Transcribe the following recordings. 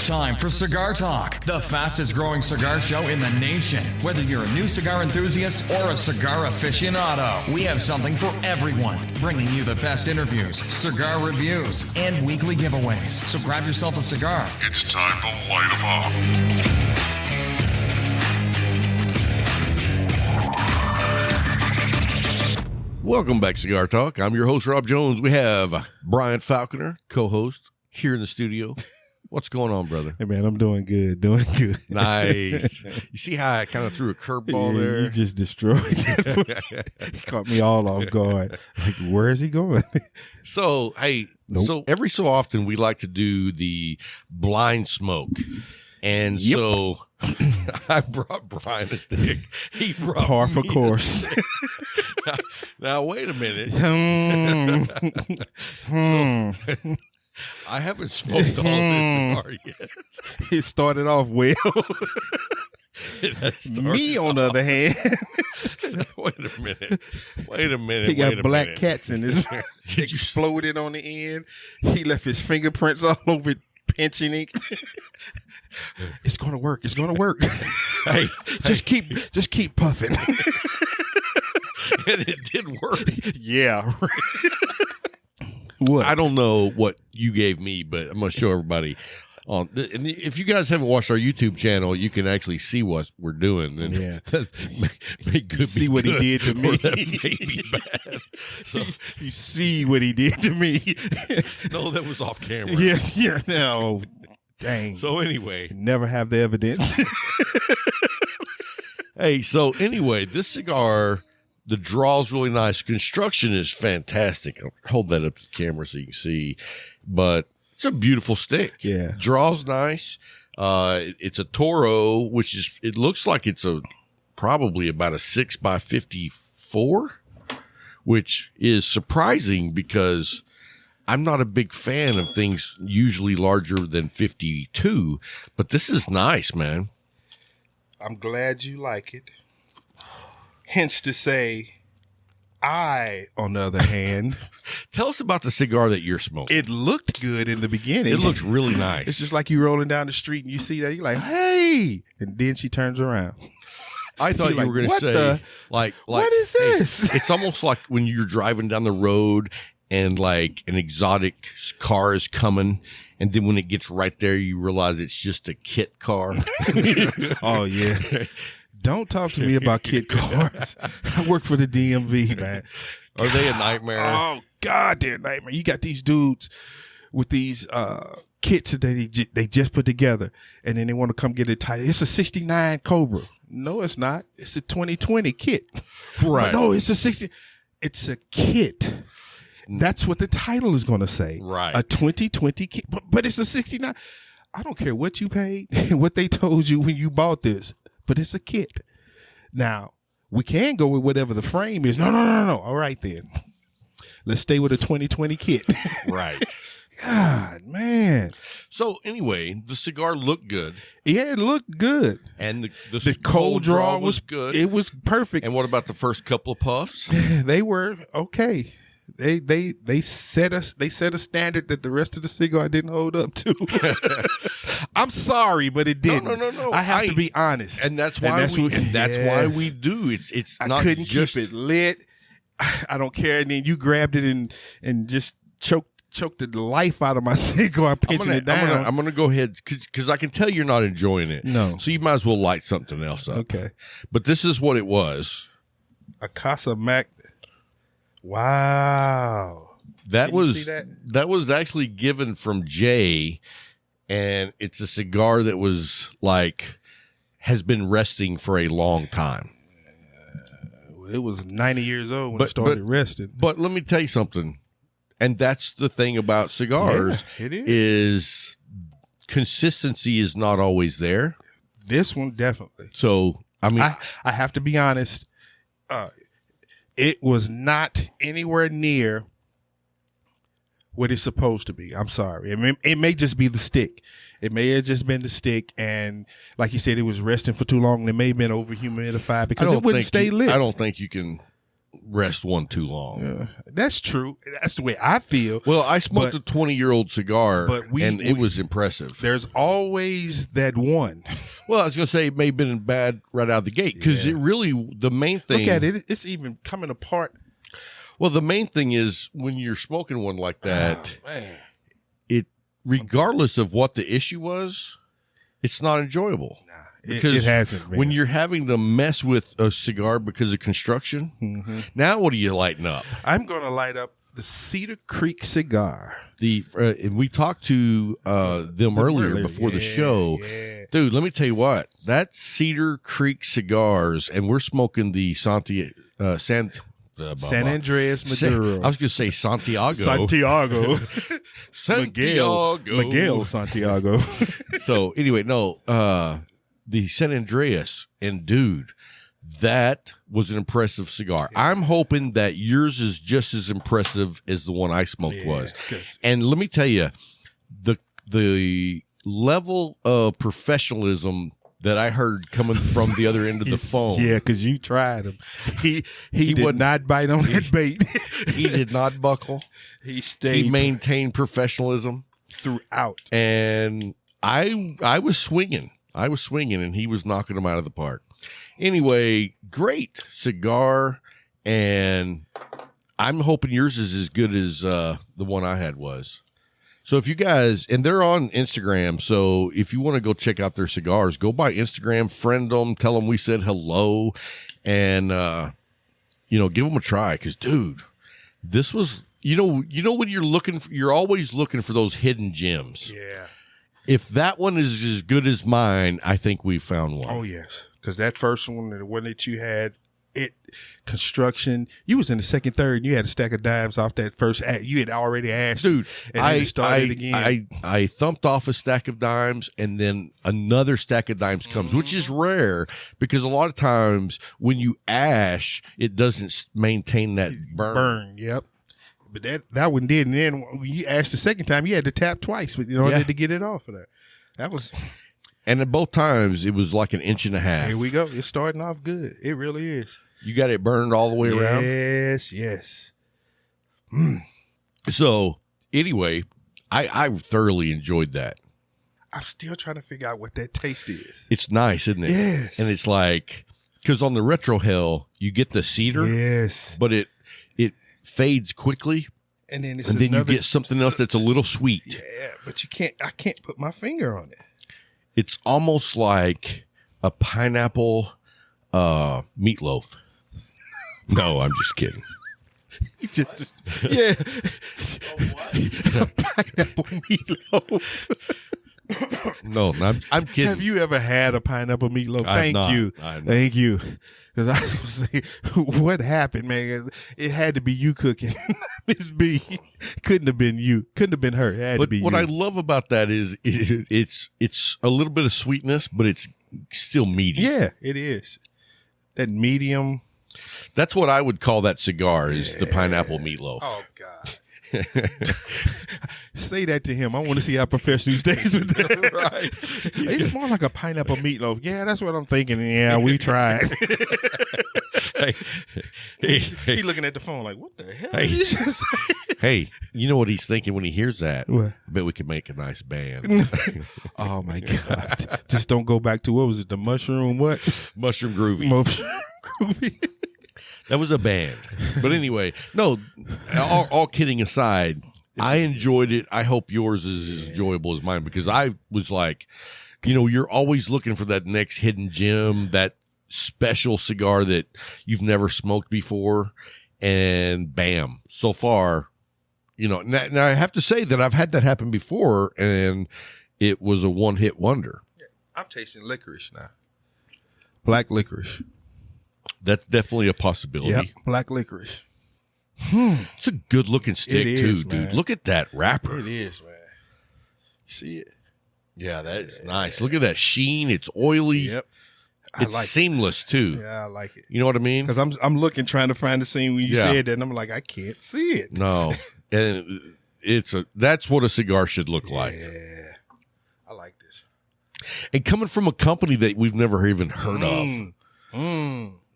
It's time for Cigar Talk, the fastest growing cigar show in the nation. Whether you're a new cigar enthusiast or a cigar aficionado, we have something for everyone, bringing you the best interviews, cigar reviews, and weekly giveaways. So grab yourself a cigar. It's time to light 'em up. Welcome back, Cigar Talk. I'm your host, Rob Jones. We have Bryant Falconer, co-host, here in the studio. What's going on, brother? Hey, man, I'm doing good. Nice. You see how I kind of threw a curveball there? You just destroyed it. He caught me all off guard. Like, where is he going? So, hey, So every so often we like to do the blind smoke. And so I brought Brian a stick. He brought par for me course. Now, wait a minute. So, I haven't smoked all this cigar yet. It started off well. Me, on the other hand. Wait a minute. He got black cats in his exploded on the end. He left his fingerprints all over it, pinching ink. It's gonna work. Hey, just keep puffing. And it did work. Yeah. What? I don't know what you gave me, but I'm going to show everybody. And if you guys haven't watched our YouTube channel, you can actually see what we're doing. And yeah. Good see what he did to me. That may be bad. So, you see what he did to me. No, that was off camera. Yes, yeah. No, dang. So anyway. Never have the evidence. Hey, so anyway, this cigar, the draw's really nice. Construction is fantastic. I'll hold that up to the camera so you can see. But it's a beautiful stick. Yeah. Draw's nice. It's a Toro, which is, it looks like it's probably about a 6x54, which is surprising because I'm not a big fan of things usually larger than 52, but this is nice, man. I'm glad you like it. Hence to say, I, on the other hand, tell us about the cigar that you're smoking. It looked good in the beginning. It looks really nice. It's just like you rolling down the street and you see that, you're like, hey, and then she turns around. I thought you were going to say, like, what is this? Hey, it's almost like when you're driving down the road and like an exotic car is coming, and then when it gets right there, you realize it's just a kit car. Oh, yeah. Don't talk to me about kit cars. I work for the DMV, man. Are they a nightmare? Oh, God, they're a nightmare. You got these dudes with these kits that they just put together, and then they want to come get it tight. It's a 69 Cobra. No, it's not. It's a 2020 kit. Right. No, it's a 60. It's a kit. That's what the title is going to say. Right. A 2020 kit. But it's a 69. I don't care what you paid and what they told you when you bought this, but it's a kit. Now, we can go with whatever the frame is. No. All right, then. Let's stay with a 2020 kit. Right. God, man. So anyway, the cigar looked good. Yeah, it looked good. And the cold draw was good. It was perfect. And what about the first couple of puffs? They were okay. They set a standard that the rest of the cigar didn't hold up to. I'm sorry, but it didn't. No. I have to be honest, and that's why why we do. It's I not couldn't just keep it lit. I don't care. And then you grabbed it and just choked the life out of my cigar, pinching it down. I'm gonna go ahead because I can tell you're not enjoying it. No, so you might as well light something else up. Okay, but this is what it was. A Casa Mac. Wow. That was see that? That was actually given from Jay, and it's a cigar that was like has been resting for a long time. It was 90 years old when it started resting. But let me tell you something, and that's the thing about cigars. Yeah, it is consistency is not always there. This one definitely. So I mean, I have to be honest. It was not anywhere near what it's supposed to be. I'm sorry. It may just be the stick. It may have just been the stick, and like you said, it was resting for too long. And it may have been over humidified because it wouldn't stay lit. I don't think you can rest one too long. Yeah, that's true. That's the way I feel. Well, I smoked a 20-year-old cigar, and it was impressive. There's always that one. Well, I was going to say it may have been bad right out of the gate because it really, the main thing. Look at it. It's even coming apart. Well, the main thing is when you're smoking one like that, it, regardless of what the issue was, it's not enjoyable. Nah, because it hasn't, man. When you're having to mess with a cigar because of construction, now what are you lighting up? I'm going to light up the Cedar Creek cigar. And we talked to them earlier before the show. Yeah. Dude, let me tell you what. That Cedar Creek cigars, and we're smoking the San Andreas Maduro. I was going to say Santiago. Miguel Santiago. So anyway, no, the San Andreas, and dude, that was an impressive cigar. Yeah. I'm hoping that yours is just as impressive as the one I smoked was. And let me tell you, the level of professionalism that I heard coming from the other end of the phone. Yeah, because you tried him. He did not bite on that bait. He did not buckle. He stayed. He maintained professionalism throughout. And I was swinging. And he was knocking them out of the park. Anyway, great cigar, and I'm hoping yours is as good as the one I had was. So if you guys, and they're on Instagram, so if you want to go check out their cigars, go by Instagram, friend them, tell them we said hello, and give them a try. Because dude, this was you know when you're always looking for those hidden gems. Yeah. If that one is as good as mine, I think we found one. Oh, yes. Because that first one, the one that you had, construction, you was in the second, third, and you had a stack of dimes off that first act. You had already asked. Dude, and then it started again. I thumped off a stack of dimes, and then another stack of dimes comes, which is rare because a lot of times when you ash, it doesn't maintain that burn. Yep. But that one did, and then when you asked the second time, you had to tap twice, but to get it off of that. That was, and at both times it was like an inch and a half. Here we go. It's starting off good. It really is. You got it burned all the way around. Yes. So anyway, I thoroughly enjoyed that. I'm still trying to figure out what that taste is. It's nice, isn't it? Yes. And it's like because on the retro hell you get the cedar. Yes. But it fades quickly, and then you get something else that's a little sweet. Yeah, but I can't put my finger on it. It's almost like a pineapple meatloaf. No, I'm just kidding. Yeah, a pineapple meatloaf. No, I'm kidding. Have you ever had a pineapple meatloaf? Thank you. Because I was going to say, what happened, man? It had to be you cooking. Miss B. Couldn't have been you. Couldn't have been her. It had to be you. What I love about that is it's a little bit of sweetness, but it's still meaty. Yeah, it is. That medium. That's what I would call that cigar is the pineapple meatloaf. Oh, God. Say that to him. I want to see how professional he stays with that. Right. It's more like a pineapple meatloaf. Yeah, that's what I'm thinking. Yeah, we tried. He looking at the phone like, what the hell did he just say? Hey, you know what he's thinking when he hears that? What? I bet we could make a nice band. Oh, my God. Just don't go back to, what was it, the mushroom what? Mushroom Groovy. Mushroom Groovy. That was a band. But anyway, no, all kidding aside, I enjoyed it. I hope yours is as enjoyable as mine because I was like, you're always looking for that next hidden gem, that special cigar that you've never smoked before. And bam, so far, now I have to say that I've had that happen before and it was a one-hit wonder. Yeah, I'm tasting licorice now. Black licorice. That's definitely a possibility. Yep, black licorice. It's a good looking stick too, man. dude. Look at that wrapper. It is, man. You see it? Yeah, that is nice. Look at that sheen. It's oily. Yep. It's seamless too. Yeah, I like it. You know what I mean? Because I'm looking, trying to find the scene when you said that, and I'm like, I can't see it. No, and that's what a cigar should look like. Yeah, I like this. And coming from a company that we've never even heard of.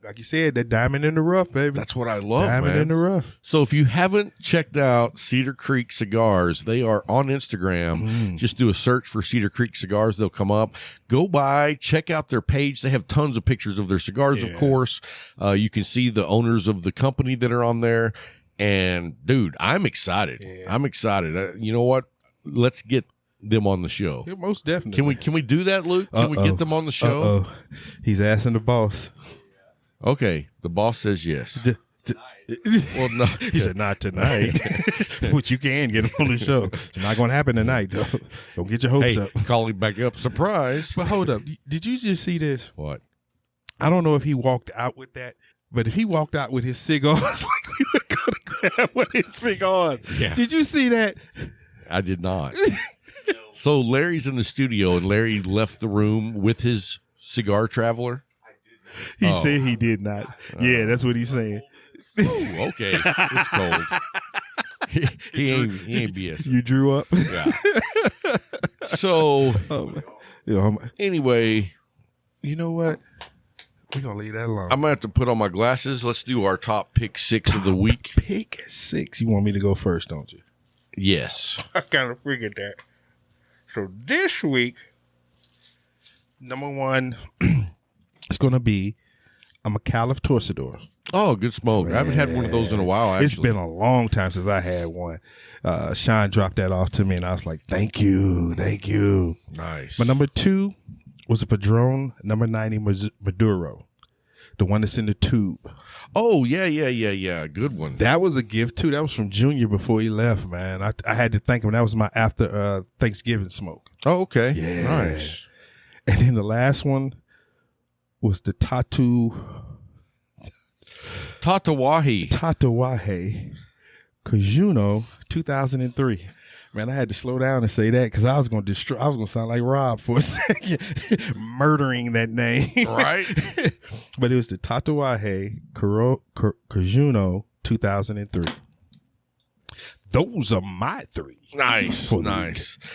like you said, that diamond in the rough, baby. That's what I love, diamond man. in the rough. So if you haven't checked out Cedar Creek Cigars, they are on Instagram. Just do a search for Cedar Creek Cigars. They'll come up. Go by, check out their page. They have tons of pictures of their cigars, of course. You can see the owners of the company that are on there. And, dude, I'm excited. Yeah. I'm excited. You know what? Let's get them on the show. Yeah, most definitely. Can we do that, Luke? Can we get them on the show? He's asking the boss. Okay, the boss says yes. Well, no, he said not tonight. Which you can get him on the show. It's not going to happen tonight, though. Don't get your hopes up. Call him back up. Surprise! But hold up, did you just see this? What? I don't know if he walked out with that, but if he walked out with his cigars, like we were going to grab one of his cigars. Yeah. Did you see that? I did not. So Larry's in the studio, and Larry left the room with his cigar traveler. He said he did not. Yeah, that's what he's saying. Ooh, okay, it's cold. he ain't BS. You drew up. Yeah. So anyway, you know what? We're gonna leave that alone. I'm gonna have to put on my glasses. Let's do our top pick 6 of the week. Pick 6. You want me to go first, don't you? Yes. I kind of figured that. So this week, number 1 is going to be a McAuliffe Torcedor. Oh, good smoke. I haven't had one of those in a while, actually. It's been a long time since I had one. Sean dropped that off to me, and I was like, thank you. Nice. My number 2 was a Padron number 90 Maduro, the one that's in the tube. Oh, yeah. Good one. That was a gift, too. That was from Junior before he left, man. I had to thank him. That was my after Thanksgiving smoke. Oh, okay. Yeah. Nice. And then the last one was the Tatawahi Kajuno 2003. Man, I had to slow down and say that because I was going to sound like Rob for a second, murdering that name. Right. But it was the Tatawahi Kajuno 2003. Those are my 3. Nice.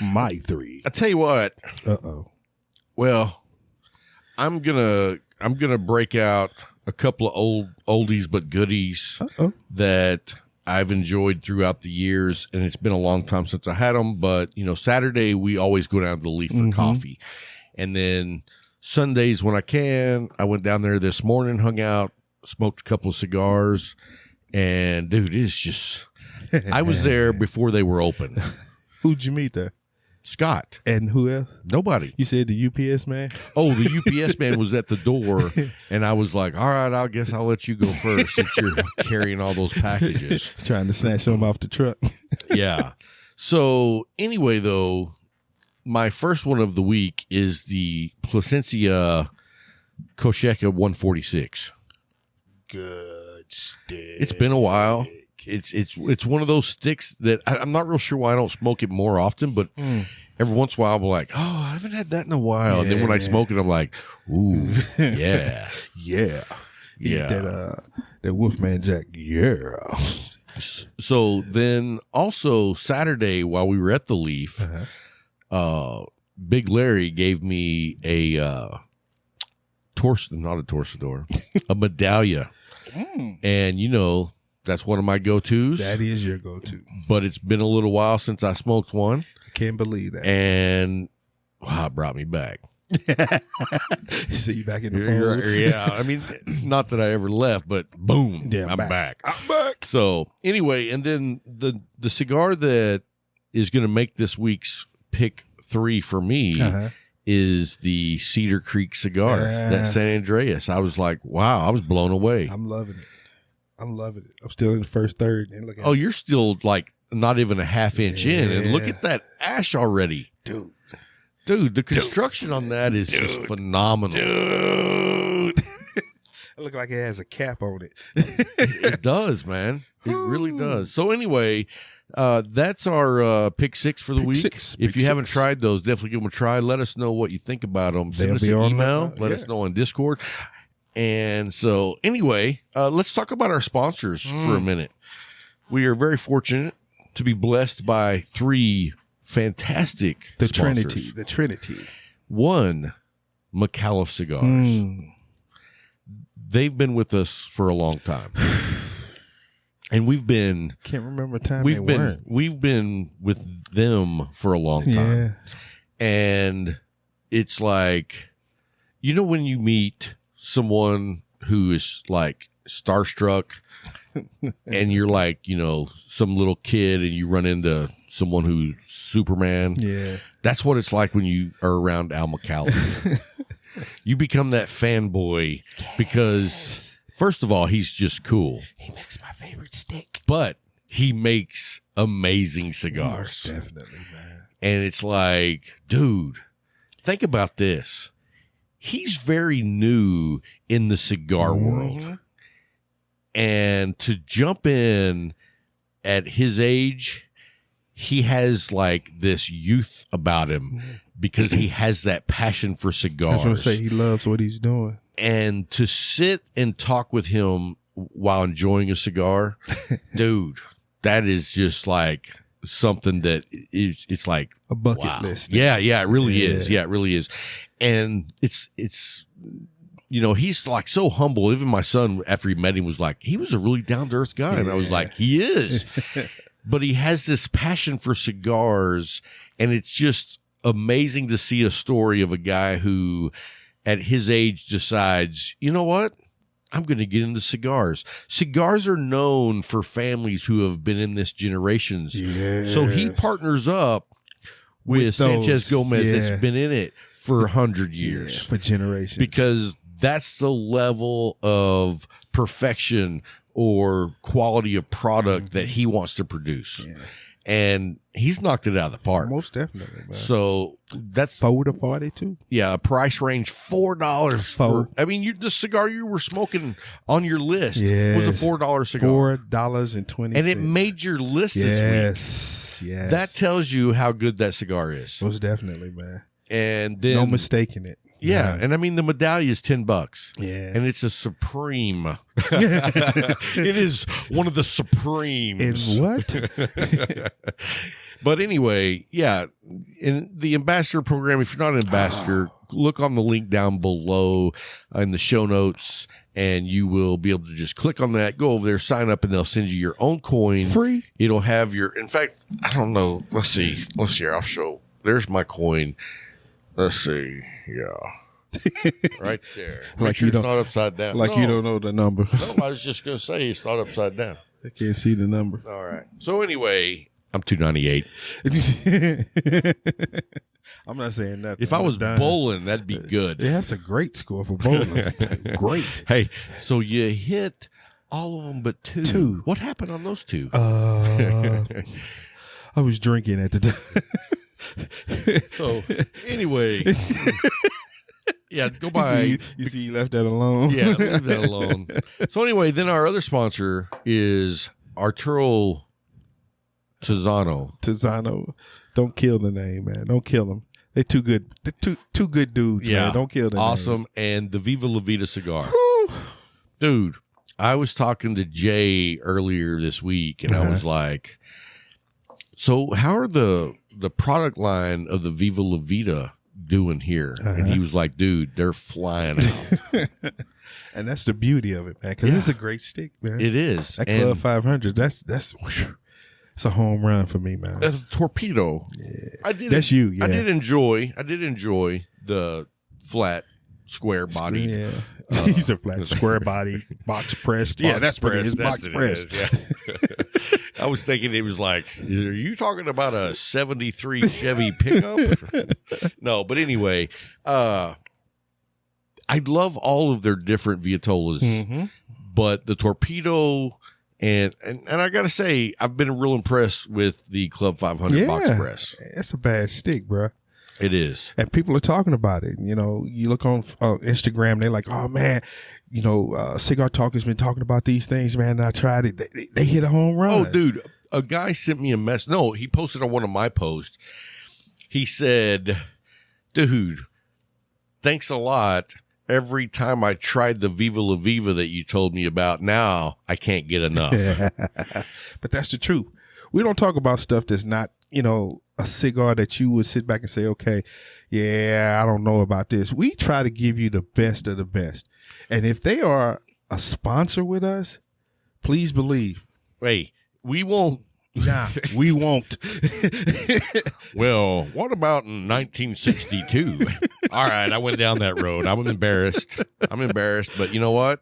My 3. I tell you what. Well, I'm gonna break out a couple of oldies but goodies that I've enjoyed throughout the years, and it's been a long time since I had them. But Saturday we always go down to the Leaf for coffee, and then Sundays when I can, I went down there this morning, hung out, smoked a couple of cigars, and dude, it's just I was there before they were open. Who'd you meet there? Scott. And who else? Nobody. You said the UPS man? Oh, the UPS man was at the door, and I was like, all right, I guess I'll let you go first since you're carrying all those packages. Trying to snatch them off the truck. Yeah. So anyway, though, my first one of the week is the Plasencia Cocheca 146. Good stick. It's been a while. It's one of those sticks that I'm not real sure why I don't smoke it more often, but every once in a while I'm like, oh, I haven't had that in a while. Yeah. And then when I smoke it, I'm like, ooh, yeah. Yeah. That Wolfman Jack, yeah. So then also Saturday while we were at the Leaf, Big Larry gave me a not a Torcedor, a Medallia. And that's one of my go-tos. That is your go-to. But it's been a little while since I smoked one. I can't believe that. And it brought me back. See you back in the fold. Yeah. I mean, not that I ever left, but boom, I'm back. I'm back. So anyway, and then the cigar that is going to make this week's pick 3 for me is the Cedar Creek cigar, that San Andreas. I was like, wow, I was blown away. I'm loving it. I'm still in the first third. And look at you're still like not even a half inch in, and look at that ash already, dude. The construction on that is just phenomenal, dude. It looks like it has a cap on it. It does, man. It really does. So anyway, that's our pick 6 for the week. If you haven't tried those, definitely give them a try. Let us know what you think about them. Send us an email. Let us know on Discord. And so anyway, let's talk about our sponsors for a minute. We are very fortunate to be blessed by 3 fantastic sponsors. The Trinity. 1, McAuliffe Cigars. they've been with us for a long time. And can't remember a time we've been with them for a long time. Yeah. And it's like, when you meet someone who is like starstruck and you're like, some little kid and you run into someone who's Superman. Yeah. That's what it's like when you are around Al McCallum. You become that fanboy because, first of all, he's just cool. He makes my favorite stick. But he makes amazing cigars. Most definitely, man. And it's like, dude, think about this. He's very new in the cigar world. And to jump in at his age, he has like this youth about him because he has that passion for cigars. I was going to say, he loves what he's doing. And to sit and talk with him while enjoying a cigar, dude, that is just like something that it's like a bucket list. Yeah, it really is. Yeah, it really is. And it's he's like so humble. Even my son, after he met him, was like, he was a really down to earth guy. And I was like, he is. But he has this passion for cigars, and it's just amazing to see a story of a guy who, at his age, decides, you know what? I'm going to get into cigars. Cigars are known for families who have been in this generations. Yeah. So he partners up with Sanchez Gomez that's been in it for 100 years. For generations. Because that's the level of perfection or quality of product that he wants to produce. Yeah. And he's knocked it out of the park. Most definitely, man. So that's 4 to 42. Yeah, a price range $4 for. I mean, the cigar you were smoking on your list was a $4 cigar. $4.20, and it made your list this week. Yes. That tells you how good that cigar is. Most definitely, man. And then no mistaking it. Yeah, and I mean the medallion is $10. Yeah, and it's a Supreme. It is one of the Supremes. In what? But anyway, yeah, in the ambassador program, if you're not an ambassador, look on the link down below in the show notes, and you will be able to just click on that, go over there, sign up, and they'll send you your own coin. Free. It'll have your. In fact, I don't know. Let's see. I'll show. There's my coin. Let's see. Yeah. Right there. Like sure you it's not upside down. Like you don't know the number. No, I was just going to say it's not upside down. I can't see the number. All right. So anyway, I'm 298. I'm not saying nothing. If I was bowling, that'd be good. Yeah, that's a great score for bowling. Great. Hey, so you hit all of them but two. What happened on those two? I was drinking at the time. So anyway, yeah, go by. You see, you left that alone. Yeah, leave that alone. So anyway, then our other sponsor is Arturo Tizano. Tizano, don't kill the name, man. Don't kill them. They're too good. They're two good dudes. Yeah, man. Don't kill them. Awesome, names. And the Viva La Vida cigar, dude. I was talking to Jay earlier this week, and I was like, "So how are the product line of the Viva La Vida doing here?" And he was like, dude, they're flying out. And that's the beauty of it, man, because it's a great stick, man. It is. That Club 500, that's it's a home run for me, man. That's a torpedo. Yeah. That's you, yeah. I did enjoy the flat, square body. Yeah. These are flat, square body, box pressed. Yeah, that's what it is. Box pressed. Yeah. I was thinking it was like, are you talking about a 73 Chevy pickup? No, but anyway, I love all of their different Viatolas, but the torpedo and I got to say, I've been real impressed with the Club 500 box press. It's a bad stick, bro. It is. And people are talking about it. You know, you look on Instagram, they're like, oh, man, Cigar Talk has been talking about these things, man, and I tried it. They hit a home run. Oh, dude, a guy sent me a message. No, he posted on one of my posts. He said, dude, thanks a lot. Every time I tried the Viva La Viva that you told me about, now I can't get enough. But that's the truth. We don't talk about stuff that's not, a cigar that you would sit back and say, okay, yeah, I don't know about this. We try to give you the best of the best. And if they are a sponsor with us, please believe. Hey, we won't. Nah, we won't. Well, what about in 1962? All right, I went down that road. I'm embarrassed, but you know what?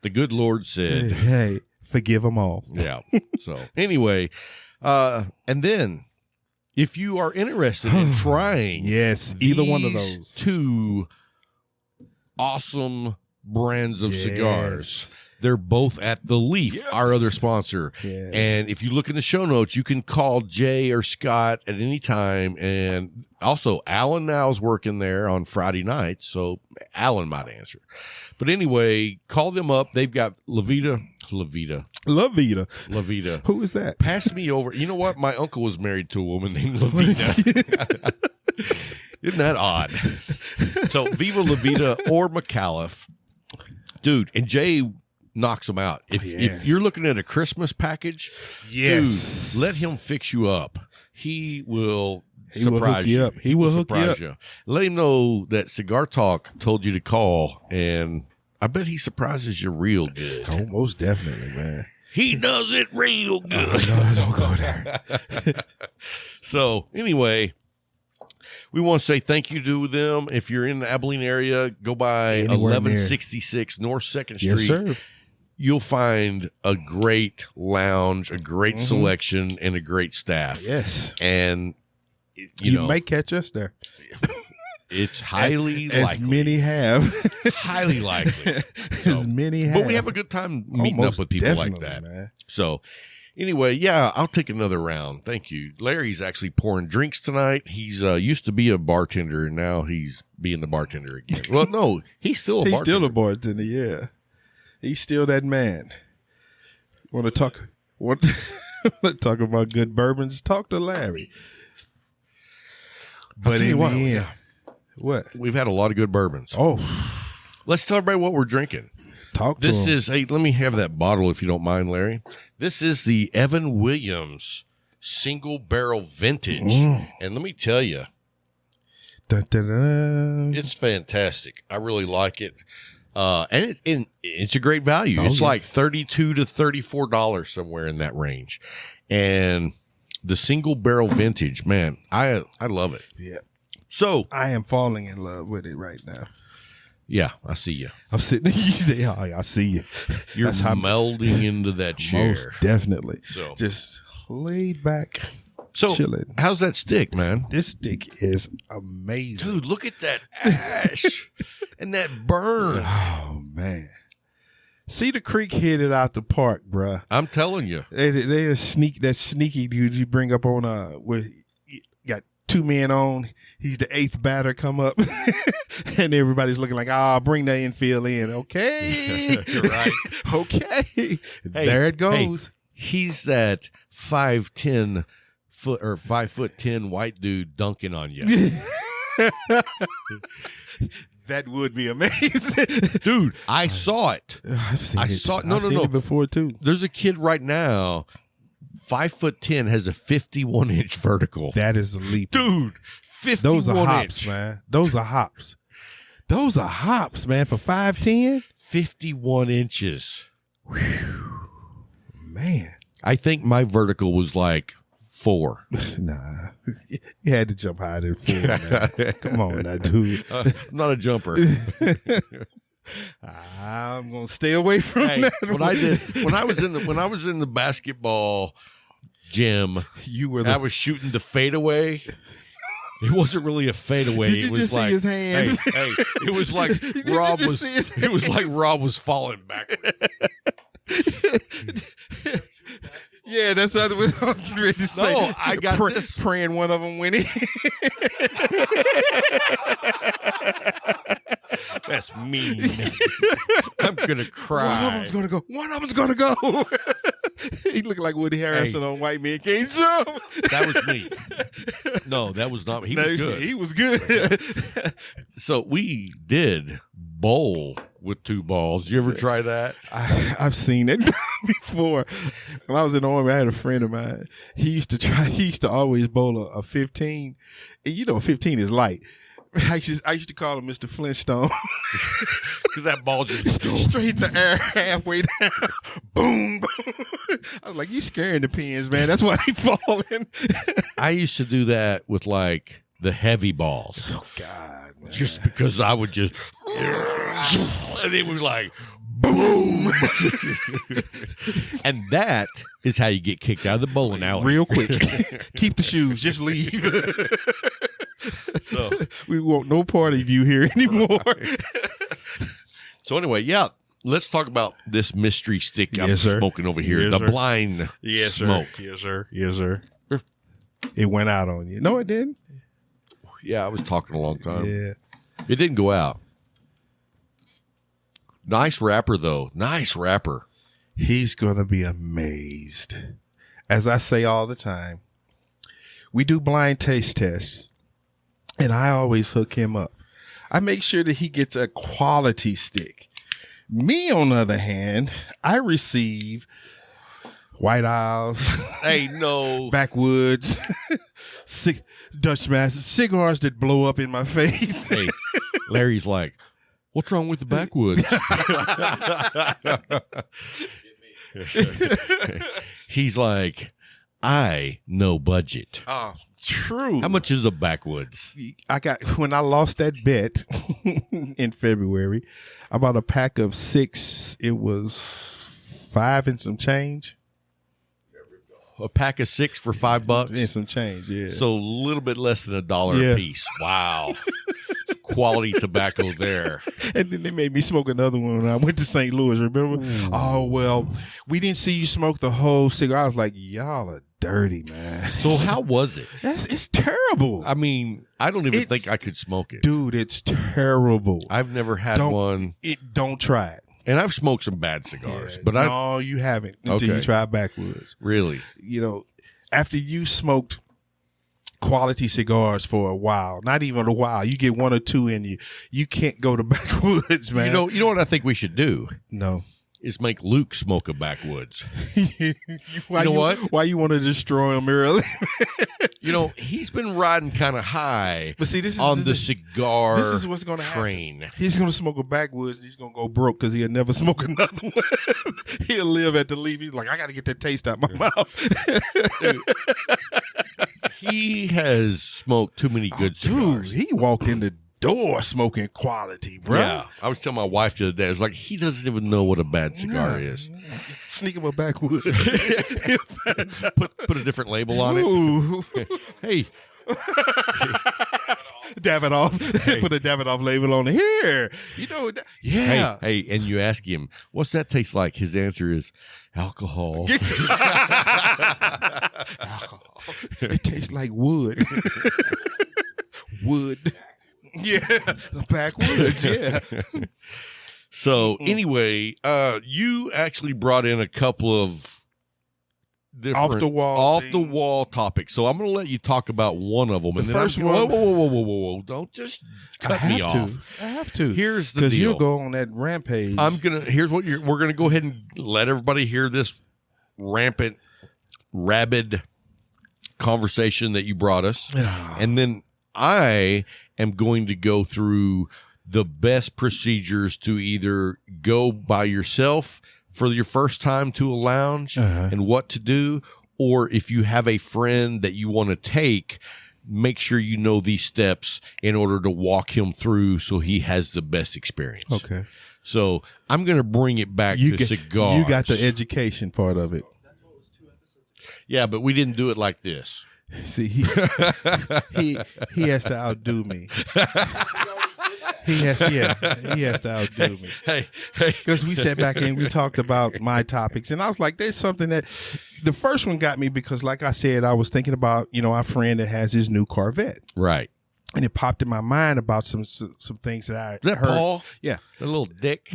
The good Lord said, hey, forgive them all. yeah. So anyway, and then if you are interested in trying yes, either one of these those two awesome brands of Yes. cigars, they're both at The Leaf, Yes. our other sponsor. Yes. And if you look in the show notes, you can call Jay or Scott at any time. And also, Alan now is working there on Friday nights, so Alan might answer. But anyway, call them up. They've got Levita. La Vida. Who is that? Pass me over. You know what? My uncle was married to a woman named Levita. Isn't that odd? So Viva La Vida or McAuliffe. Dude, and Jay knocks them out. If you're looking at a Christmas package, Yes. dude, let him fix you up. He will He will surprise hook you up. He will hook you surprise up. Let him know that Cigar Talk told you to call, and I bet he surprises you real good. Oh, most definitely, man. He does it real good. No, don't go there. So anyway, we want to say thank you to them. If you're in the Abilene area, go by Anywhere near. 1166 North 2nd Street. Yes, sir. You'll find a great lounge, a great selection, and a great staff. Yes. And, you know, may catch us there. it's highly As likely. many have. Highly likely. As many have. But we have a good time meeting Most up with people like definitely, that. man. So, anyway, yeah, I'll take another round. Thank you. Larry's actually pouring drinks tonight. He's used to be a bartender, and now he's being the bartender again. Well, no, he's still a He's bartender. still a bartender, yeah. He's still that man. Want to talk about good bourbons? Talk to Larry. But tell you in what, the end, what? We've had a lot of good bourbons. Oh, Let's tell everybody what we're drinking. talk to This him. is, hey, let me have that bottle if you don't mind, Larry. This is the Evan Williams Single Barrel Vintage. And let me tell you, Dun, dun, dun. it's fantastic. I really like it. And it's a great value. Oh, It's yeah. like $32 to $34 somewhere in that range. And the Single Barrel Vintage, man, I love it. Yeah. So, I am falling in love with it right now. yeah, I see you. I'm sitting. You say, "Oh, I see you." You're That's how- melding into that chair. Most definitely. So- just laid back, So, chilling. how's that stick, man? This stick is amazing. Dude, look at that ash and that burn. Oh man, Cedar Creek hit it out the park, bruh. I'm telling you. They are sneaky dude you bring up on where you got two men on. He's the eighth batter come up, and everybody's looking like, bring the infield in. Okay, You're right. okay, there it goes. He's that 5'10" or 5'10" white dude dunking on you. That would be amazing, Dude, I saw it. I've seen I it. saw it. No, I've no, seen no. it before too. There's a kid right now, 5'10", has a 51-inch vertical. That is a leap, Dude, 51 Those are hops, inch. man. Those are hops. Those are hops, man. For 5'10", 51 inches. man. I think my vertical was like 4. Nah, you had to jump higher than 4. Man. Come on, now, dude. I'm not a jumper. I'm gonna stay away from Hey, that. what I did when I was in the basketball gym, You were I was shooting the fadeaway. It wasn't really a fadeaway. Did it you was just see like, his hands? Hey, it was like Did you Rob just was. see his It was like Rob was falling back. Yeah, that's what I was getting ready to say. No, I got this. Praying one of them winning. That's mean. I'm gonna cry. One of them's gonna go. One of them's gonna go. He looked like Woody Harrelson on White Men Can't Jump. That was me. No, that was not. He was good. He was good. So we did bowl with 2 balls. You ever try that? I've seen it before. When I was in the Army, I had a friend of mine. He used to always bowl a 15. And you know, 15 is light. I used to call him Mr. Flintstone. Because that ball just straight in the air, halfway down. Boom, boom. I was like, you scaring the pins, man. That's why they falling. I used to do that with like the heavy balls. Oh, God, man. Just because I would just, and it was like, boom. And that is how you get kicked out of the bowling alley. Real quick. Keep the shoes. Just leave. So we want no part of you here anymore. So anyway, yeah, let's talk about this mystery stick I'm Yes, sir. smoking over here. Yes, the sir. blind smoke. Yes, sir. Yes, sir. It went out on you. No, it didn't. Yeah, I was talking a long time. Yeah. It didn't go out. Nice wrapper, though. Nice wrapper. He's going to be amazed. As I say all the time, we do blind taste tests, and I always hook him up. I make sure that he gets a quality stick. Me, on the other hand, I receive White Owls, Hey, no. Backwoods, Dutch Masters, cigars that blow up in my face. Hey, Larry's like, what's wrong with the backwoods? He's like, I know budget. Oh, true. How much is a backwoods? When I lost that bet in February, I bought a pack of 6. It was 5 and some change. A pack of 6 for $5 And some change, yeah. So a little bit less than $1 Yeah. a piece. Wow. Quality tobacco there. And then they made me smoke another one when I went to St. Louis, remember? Oh, well, we didn't see you smoke the whole cigar. I was like, y'all are dirty, man. So how was it? It's terrible. I mean, I don't even It's- think I could smoke it. Dude, it's terrible. I've never had one. Don't try it. And I've smoked some bad cigars, Yeah, but I no, you haven't until you Okay. try Backwoods. really. You know, after you smoked quality cigars for a while, not even a while, you get 1 or 2 in you. You can't go to Backwoods, man. You know what I think we should do No. is make Luke smoke a backwoods. Why know what? Why you want to destroy him early? You know, he's been riding kind of high But see, this is on the cigar this is what's going to happen. train. He's going to smoke a Backwoods and he's going to go broke because he'll never smoke another one. He'll live at the leaf. He's like, I got to get that taste out my mouth. He has smoked too many good Dude, cigars. he walked in the door smoking quality, bro. Yeah, I was telling my wife the other day, I was like, he doesn't even know what a bad cigar is. Sneak him a Backwoods. Put a different label on it. Ooh. Hey, Davidoff. Put a Davidoff label on it. Here. You know, yeah. hey, and you ask him, what's that taste like? His answer is alcohol. Alcohol. It tastes like wood. Wood. Yeah. Backwoods. Yeah. So anyway, you actually brought in a couple of different Off the wall topics. So I'm going to let you talk about one of them. The And then first I'm one- whoa. Don't just cut me off. I have to. Here's the Because deal. you'll go on that rampage. Here's what we're going to go ahead and let everybody hear this rampant, rabid conversation that you brought us. And then I am going to go through the best procedures to either go by yourself for your first time to a lounge and what to do, or if you have a friend that you want to take, make sure you know these steps in order to walk him through so he has the best experience. Okay. So I'm going to bring it back to cigars. You got the education part of it. Yeah, but we didn't do it like this. See, he has to outdo me. He has to outdo me. Hey. Because we sat back and we talked about my topics, and I was like, "There's something that." The first one got me because, like I said, I was thinking about our friend that has his new Corvette, Right. and it popped in my mind about some things that I Is that heard. Paul? Yeah, The little dick.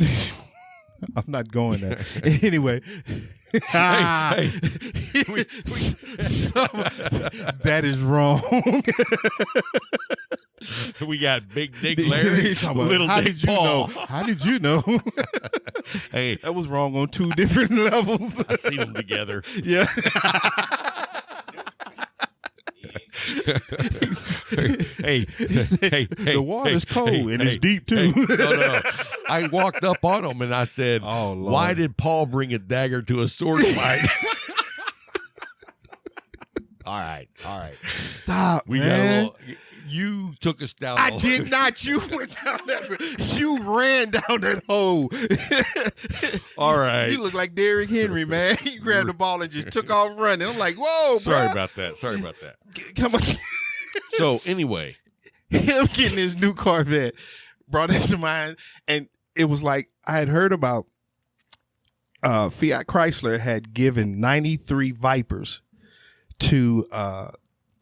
I'm not going there. Anyway. Hey. That is wrong. We got Big Dick Larry, Little How Dick did you Paul. know? How did you know? Hey, That was wrong on two different levels. I seen them together. Yeah. Hey, The water's cold and it's deep too. No. I walked up on him and I said, Oh, Lord. "Why did Paul bring a dagger to a sword fight?" All right. Stop, We man. got a little. You took us down. I did not. You went down that. You ran down that hole. All right. You look like Derrick Henry, man. You grabbed the ball and just took off running. I'm like, whoa, Sorry bro. about that. Come on. So anyway, Him getting his new Corvette brought it to mind, and it was like I had heard about Fiat Chrysler had given 93 Vipers to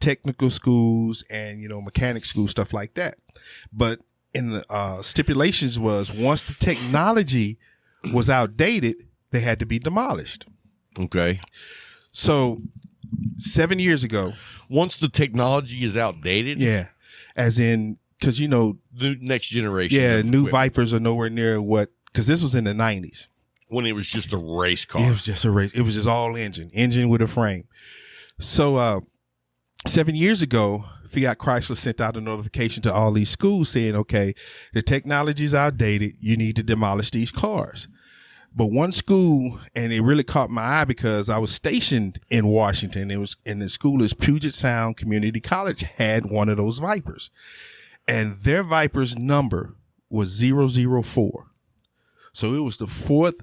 technical schools and mechanic schools, stuff like that. But in the stipulations was once the technology was outdated, they had to be demolished. okay. So 7 years ago, Once the technology is outdated, yeah, as in because the next generation. yeah, of new equipment, Vipers are nowhere near what because this was in the 90s. when it was just a race car. It was just a race. It was just all engine with a frame. So 7 years ago, Fiat Chrysler sent out a notification to all these schools saying, okay, the technology is outdated. You need to demolish these cars. But one school, and it really caught my eye because I was stationed in Washington. It was in the school is Puget Sound Community College had one of those Vipers, and their Viper's number was 004. So it was the fourth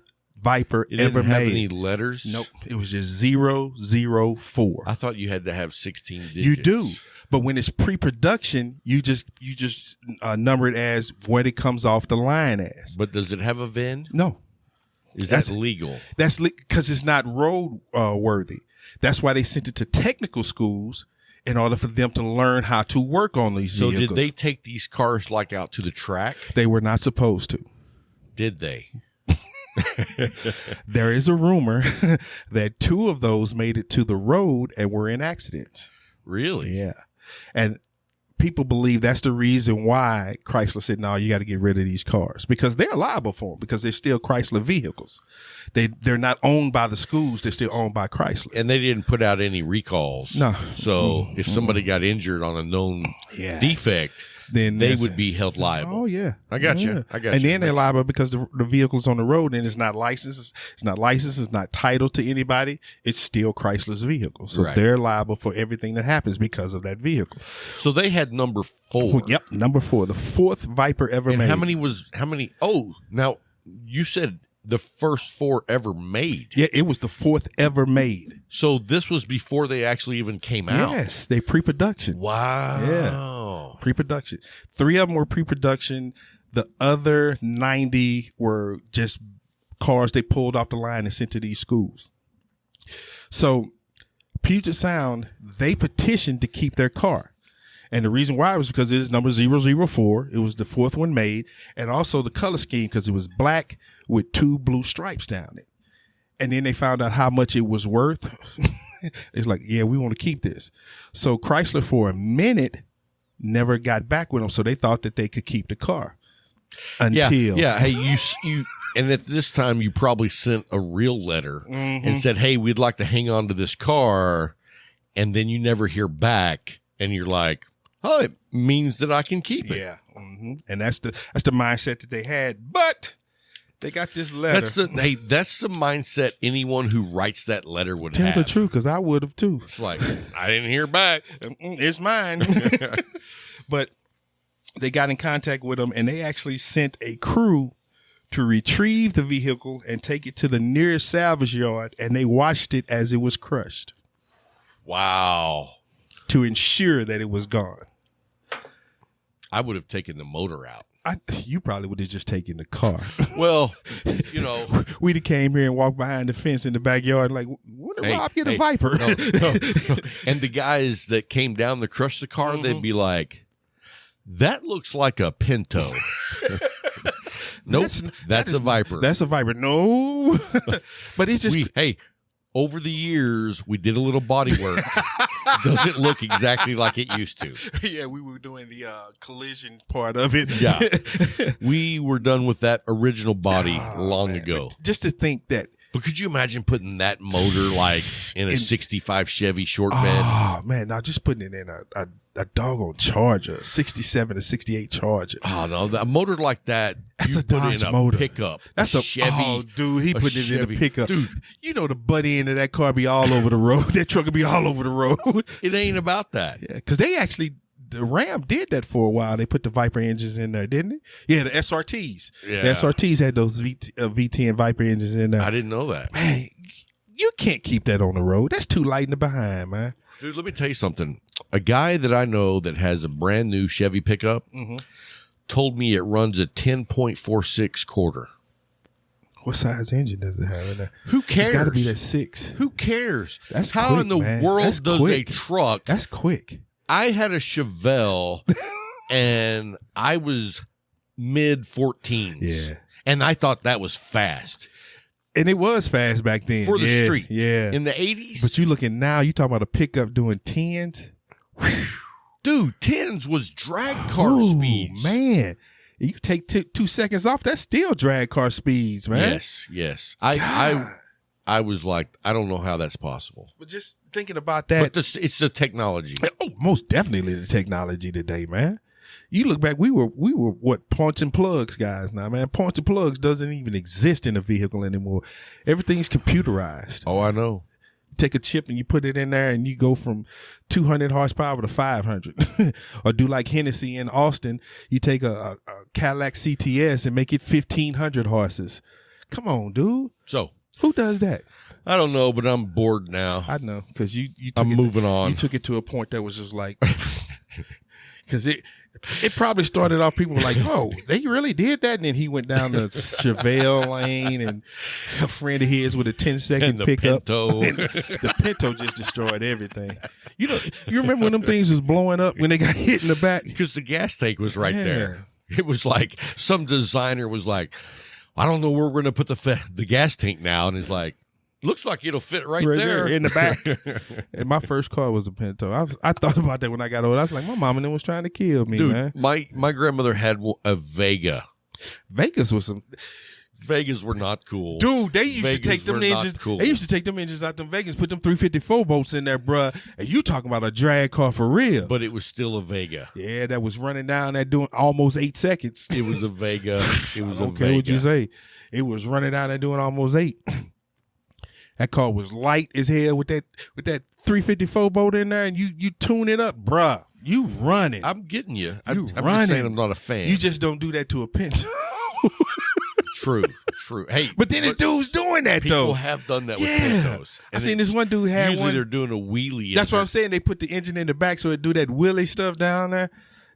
Viper It ever didn't have made. any letters. Nope, it was just 004. I thought you had to have 16 digits. You do, but when it's pre-production, you just number it as what it comes off the line as. But does it have a VIN? No, Is That's- that legal? that's because it's not road worthy. That's why they sent it to technical schools in order for them to learn how to work on these So vehicles. did they take these cars like out to the track? They were not supposed to. Did they? There is a rumor that two of those made it to the road and were in accidents. Really? Yeah. And people believe that's the reason why Chrysler said, no, you got to get rid of these cars because they're liable for them because they're still Chrysler vehicles. They're not owned by the schools. They're still owned by Chrysler. And they didn't put out any recalls. No. So if somebody got injured on a known Yeah. defect, Then they that's- would be held liable. Oh yeah, I got you. Yeah. I got and you. then they're liable because the vehicle's on the road and it's not licensed. It's not licensed. It's not titled to anybody. It's still Chrysler's vehicle, so Right. they're liable for everything that happens because of that vehicle. So they had number 4. Yep, number 4, the fourth Viper ever And made. how many? Oh, now you said the first 4 ever made. Yeah, it was the fourth ever made. So this was before they actually even came out. Yes, they pre-production. Wow. Pre-production. 3 of them were pre-production. The other 90 were just cars they pulled off the line and sent to these schools. So Puget Sound, they petitioned to keep their car. And the reason why was because it is number 004. It was the fourth one made. And also the color scheme because it was black with 2 blue stripes down it. And then they found out how much it was worth. It's like, yeah, we want to keep this. So Chrysler for a minute never got back with them. So they thought that they could keep the car until. Yeah. Hey, you and at this time you probably sent a real letter and said, "Hey, we'd like to hang on to this car," and then you never hear back, and you're like, "Oh, it means that I can keep it." Yeah. And that's the mindset that they had. But they got this letter. That's the mindset anyone who writes that letter would Tell have. the truth, because I would have too. It's like, I didn't hear back. It's mine. But they got in contact with them, and they actually sent a crew to retrieve the vehicle and take it to the nearest salvage yard, and they watched it as it was crushed Wow. to ensure that it was gone. I would have taken the motor out. You probably would have just taken the car. Well, We'd have came here and walked behind the fence in the backyard like, when did Rob get a Viper? No. And the guys that came down to crush the car, they'd be like, that looks like a Pinto. Nope, that's a Viper. That's a Viper. No. But it's just... over the years, we did a little body work. Doesn't look exactly like it used to. Yeah, we were doing the collision part of it. Yeah. We were done with that original body long man. ago. But just to think that. But could you imagine putting that motor like in a 65 Chevy short bed? Oh, man. Now just putting it in a doggone Charger, 67 to 68 Charger. Oh, no. A motor like that, That's you a put Dodge in a motor. pickup. That's a Chevy. Oh, dude, he put it in a Chevy. pickup. Dude. You know the butt end of that car be all over the road. That truck will be all over the road. It ain't about that. Yeah, because they actually, the Ram did that for a while. They put the Viper engines in there, didn't they? Yeah, the SRTs. Yeah. The SRTs had those V10 Viper engines in there. I didn't know that. Man, you can't keep that on the road. That's too light in the behind, man. Dude, let me tell you something. A guy that I know that has a brand new Chevy pickup told me it runs a 10.46 quarter. What size engine does it have in there? Who cares? It's got to be that 6. Who cares? That's How quick, in the man. world That's does quick. a truck? That's quick. I had a Chevelle and I was mid 14s. Yeah. And I thought that was fast And it was fast back then. for the street. Yeah. In the 80s. But you looking now, you talking about a pickup doing 10s? Dude, 10s was drag car Ooh, speeds. Man. You take 2 seconds off, that's still drag car speeds, man. Yes. God. I was like, I don't know how that's possible. But just thinking about that. But it's the technology. Oh, most definitely the technology today, man. You look back, we were what, points and plugs guys now, man. Points and plugs doesn't even exist in a vehicle anymore. Everything's computerized. Oh, I know. Take a chip and you put it in there and you go from 200 horsepower to 500. Or do like Hennessy in Austin, you take a Cadillac CTS and make it 1,500 horses. Come on, dude. So, Who does that? I don't know, but I'm bored now. I know, because you took I'm it, moving on. You took it to a point that was just like, because it probably started off, people were like, oh, they really did that? And then he went down the Chevelle lane, and a friend of his with a 10-second And the pickup. Pinto. And the Pinto just destroyed everything. You know, you remember when them things was blowing up when they got hit in the back? Because the gas tank was right Yeah. there. It was like some designer was like, I don't know where we're going to put the gas tank now. And it's like, looks like it'll fit right there in the back. And my first car was a Pinto. I thought about that when I got old. I was like, my mom and them was trying to kill me, Dude, man. my grandmother had a Vega. Vegas was some. Vegas were not cool. Dude, they used Vegas to take them were not engines. cool. They used to take them engines out them Vegas, put them 354 bolts in there, bruh. And you talking about a drag car for real? But it was still a Vega. Yeah, that was running down there doing almost 8 seconds. It was a Vega. It was a Okay, Vega. what you say? It was running down there doing almost 8. That car was light as hell with that 354 bolt in there, and you tune it up, bruh. You running. I'm getting you. You I'm just running. saying I'm not a fan. You just don't do that to a Pinto. True. Hey, But then this dude's doing that people though. have done that with Yeah. Pintos. I seen this one dude had usually one. they're doing a wheelie. That's what I'm saying. They put the engine in the back so it do that wheelie stuff down there.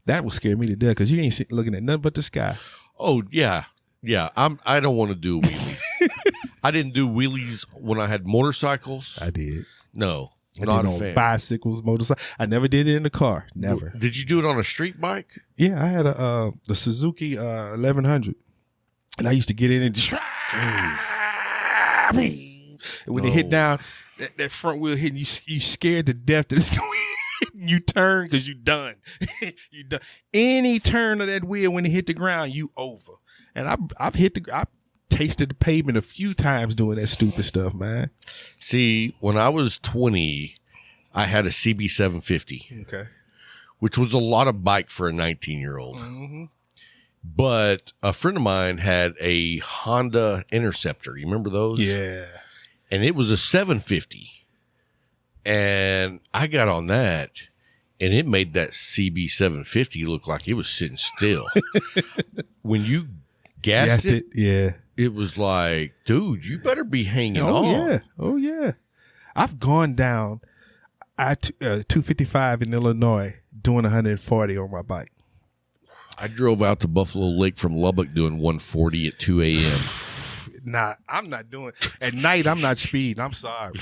That would scare me to death because you ain't looking at nothing but the sky. Oh yeah. I don't want to do a wheelie. I didn't do wheelies when I had motorcycles. I did. No, I not did a on fan. bicycles, motorcycles. I never did it in the car. Never. Did you do it on a street bike? Yeah, I had the Suzuki 1100, and I used to get in and just. And when it hit down, that front wheel hitting you scared to death that it's going. You turn because you done. You done. Any turn of that wheel when it hit the ground, you over. And I've tasted the pavement a few times doing that stupid stuff, man. See, when I was 20, I had a CB750, Okay. which was a lot of bike for a 19-year-old. Mm-hmm. But a friend of mine had a Honda Interceptor. You remember those? Yeah. And it was a 750. And I got on that, and it made that CB750 look like it was sitting still. When you gassed it, yeah. it was like, dude, you better be hanging Oh on. yeah. Oh yeah. I've gone down 255 in Illinois doing 140 on my bike. I drove out to Buffalo Lake from Lubbock doing 140 at 2 a.m. Nah, I'm not doing at night. I'm not speeding. I'm sorry,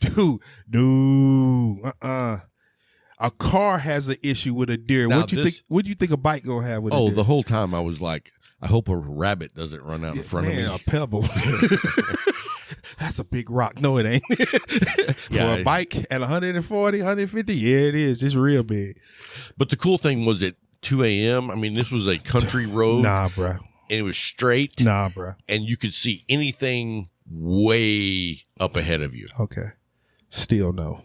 dude. No, A car has an issue with a deer. Now What do you think? What do you think a bike gonna have with a Oh, deer? the whole time I was like, I hope a rabbit doesn't run out in front of me. A pebble. That's a big rock. No, it ain't. For a bike at 140, 150, yeah, it is. It's real big. But the cool thing was at 2 a.m., I mean, this was a country road. Nah, bro. And it was straight. Nah, bro. And you could see anything way up ahead of you. Okay. Still no.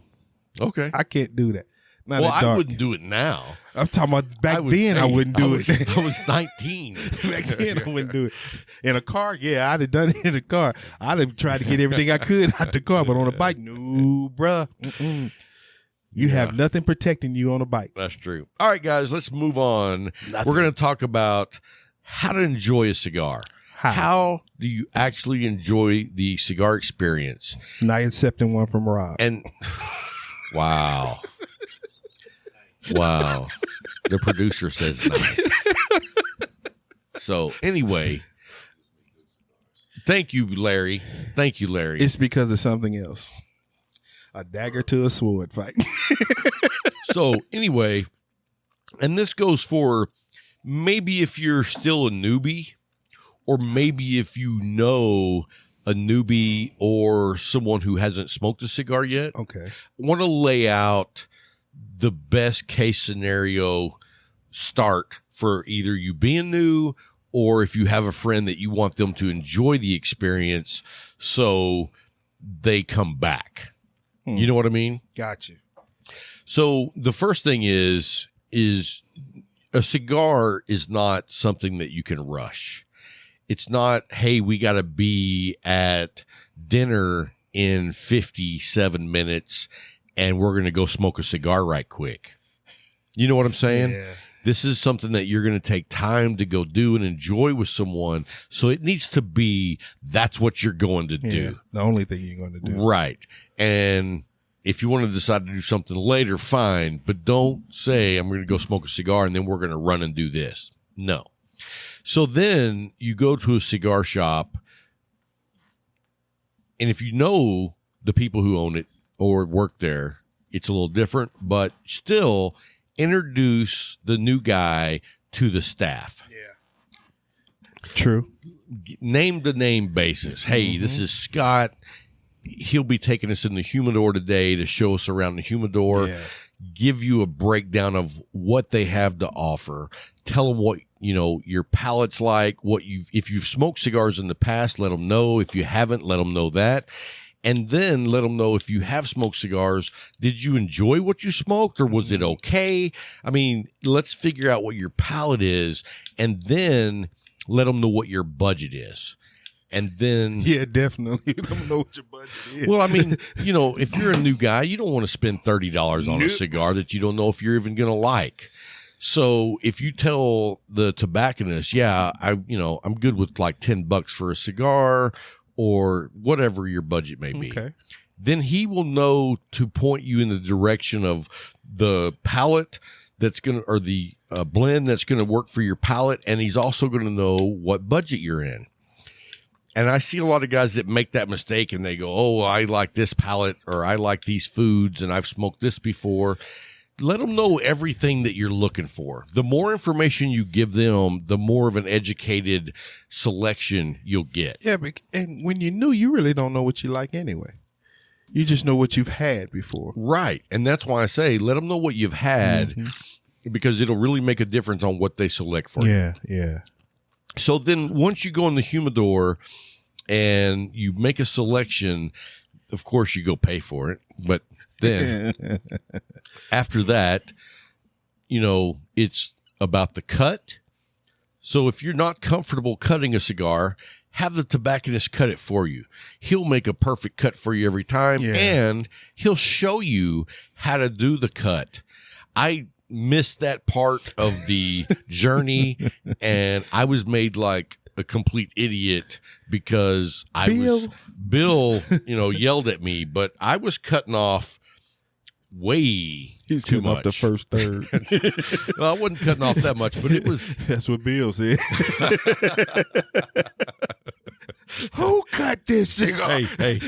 Okay. I can't do that. Not well, at dark. I wouldn't do it now. I'm talking about back then. I wouldn't do it. I was 19. Back then, I wouldn't do it. In a car, yeah, I'd have done it in a car. I'd have tried to get everything I could out the car, but on a bike, no, bruh. You have nothing protecting you on a bike. That's true. All right, guys, let's move on. We're going to talk about how to enjoy a cigar. How do you actually enjoy the cigar experience? Not accepting one from Rob. And wow. Wow. The producer says nice. So anyway, thank you, Larry. Thank you, Larry. It's because of something else. A dagger to a sword fight. So anyway, and this goes for maybe if you're still a newbie, or maybe if you know a newbie or someone who hasn't smoked a cigar yet. Okay. I want to lay out the best case scenario start for either you being new or if you have a friend that you want them to enjoy the experience so they come back. You know what I mean? Gotcha. So the first thing is a cigar is not something that you can rush. It's not, hey, we got to be at dinner in 57 minutes and we're going to go smoke a cigar right quick. You know what I'm saying? Yeah. This is something that you're going to take time to go do and enjoy with someone. So it needs to be, that's what you're going to do. The only thing you're going to do. Right. And if you want to decide to do something later, fine. But don't say, I'm going to go smoke a cigar and then we're going to run and do this. No. So then you go to a cigar shop. And if you know the people who own it or work there, it's a little different. But still, introduce the new guy to the staff. Yeah. True. Name to name basis. Hey, this is Scott. He'll be taking us in the humidor today to show us around the humidor, give you a breakdown of what they have to offer. Tell them what, your palate's like, if you've smoked cigars in the past, let them know. If you haven't, let them know that. And then let them know if you have smoked cigars, did you enjoy what you smoked or was it okay? I mean, let's figure out what your palate is and then let them know what your budget is. And then... Yeah, definitely. You don't know what your budget is. Well, I mean, if you're a new guy, you don't want to spend $30 on a cigar that you don't know if you're even going to like. So if you tell the tobacconist, I'm good with like $10 for a cigar or whatever your budget may be. Okay. Then he will know to point you in the direction of the palate that's going to, or the blend that's going to work for your palate. And he's also going to know what budget you're in. And I see a lot of guys that make that mistake and they go, oh, I like this palate or I like these foods and I've smoked this before. Let them know everything that you're looking for. The more information you give them, the more of an educated selection you'll get. Yeah, and when you're new, you really don't know what you like anyway. You just know what you've had before. Right. And that's why I say let them know what you've had because it'll really make a difference on what they select for you. Yeah. So then once you go in the humidor and you make a selection, of course you go pay for it. But then after that, it's about the cut. So if you're not comfortable cutting a cigar, have the tobacconist cut it for you. He'll make a perfect cut for you every time, and he'll show you how to do the cut. I missed that part of the journey, and I was made like a complete idiot because Bill, yelled at me, but I was cutting off way He's too cutting much. off the first third. Well, I wasn't cutting off that much, but it was. That's what Bill said. Who cut this cigar? Hey,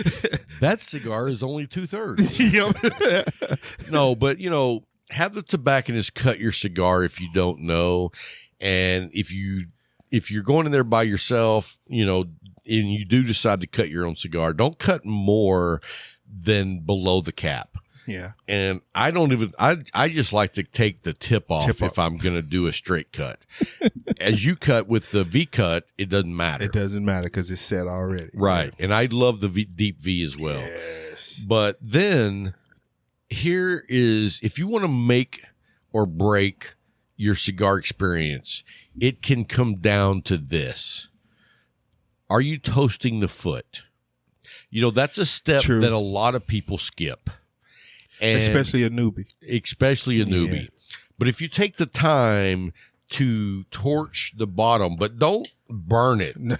that cigar is only 2/3. No, but have the tobacconist cut your cigar if you don't know, and if you if you're going in there by yourself, and you do decide to cut your own cigar, don't cut more than below the cap. Yeah. And I just like to take the tip off if I'm going to do a straight cut. As you cut with the V cut, it doesn't matter. It doesn't matter because it's set already. Right. Yeah. And I love the deep V as well. Yes. But then here is, if you want to make or break your cigar experience, it can come down to this. Are you toasting the foot? That's a step that a lot of people skip. And especially a newbie. Yeah. But if you take the time to torch the bottom, but don't burn it. No.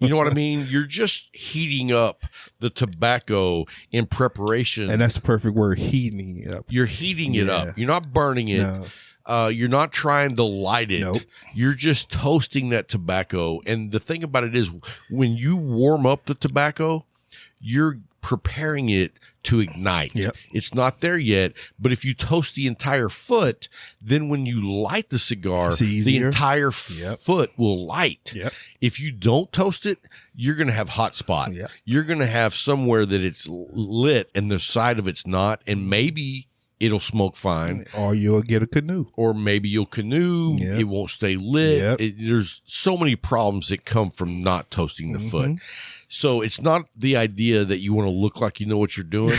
You know what I mean? You're just heating up the tobacco in preparation. And that's the perfect word, heating it up. You're heating it up. You're not burning it. No. You're not trying to light it. Nope. You're just toasting that tobacco. And the thing about it is, when you warm up the tobacco, you're preparing it to ignite. Yep. It's not there yet, but if you toast the entire foot, then when you light the cigar, the entire foot will light. Yep. If you don't toast it, you're going to have hot spot. Yep. You're going to have somewhere that it's lit and the side of it's not, and maybe it'll smoke fine. Or you'll get a canoe. Or maybe you'll canoe. Yep. It won't stay lit. Yep. There's so many problems that come from not toasting the foot. So it's not the idea that you want to look like you know what you're doing.